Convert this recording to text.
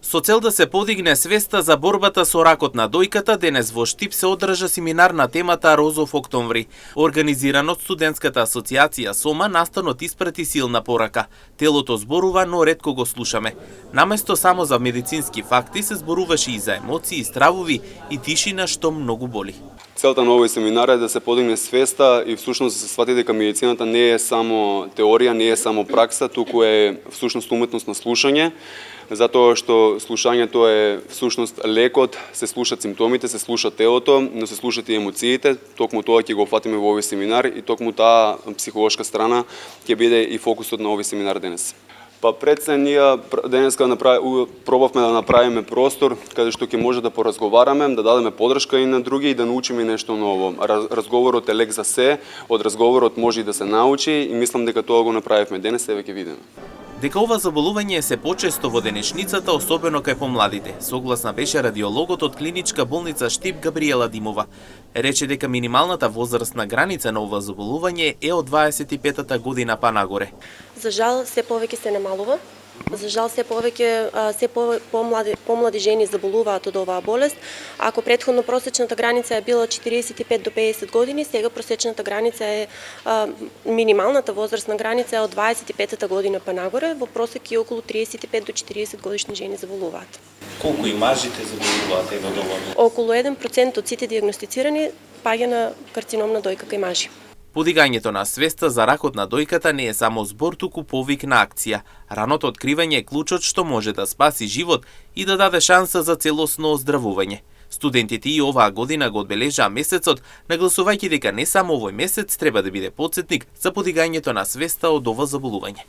Со цел да се подигне свеста за борбата со ракот на дојката, денес во Штип се одржа семинар на темата Розов октомври. Организиран од студентската асоциација СОМА, настанот испрати силна порака. Телото зборува, но ретко го слушаме. Наместо само за медицински факти се зборуваше и за емоции, стравови и тишина што многу боли. Целта на овој семинар е да се подигне свеста и всушност да се свати дека медицината не е само теорија, не е само пракса, туку е всушност уметност на слушање, затоа што слушањето е всушност лекот, се слушаат симптомите, се слуша телото, но се слушаат и емоциите. Токму тоа ќе го фатиме во овој семинар и токму таа психолошка страна ќе биде и фокусот на овој семинар денес. Па пред се ние денеска пробавме да направиме простор каде што ќе може да поразговараме, да дадеме подршка и на други и да научиме нешто ново. Разговорот е лек за се, од разговорот може и да се научи и мислам дека тоа го направивме денес, еве ќе видиме. Дека ова заболување е се почесто во денешницата, особено кај помладите. Согласна беше радиологот од клиничка болница Штип Габриела Димова. Рече дека минималната возрастна граница на ова заболување е од 25-та година па нагоре. За жал, се повеќе се намалува. За жал, се помлади жени заболуваат од оваа болест. Ако претходно просечната граница е била 45 до 50 години, сега просечната граница е минималната возрастна граница е од 25-та година па нагоре, во просек и околу 35 до 40 годишни жени заболуваат. Колку и мажите заболуваат од ова? Околу 1% од сите диагностицирани паѓа на карцином на дојка кај мажи. Подигањето на свеста за ракот на дојката не е само збор, туку повик на акција. Раното откривање е клучот што може да спаси живот и да даде шанса за целосно оздравување. Студентите и оваа година го одбележаа месецот, нагласувајќи дека не само овој месец треба да биде потсетник за подигањето на свеста од ова заболување.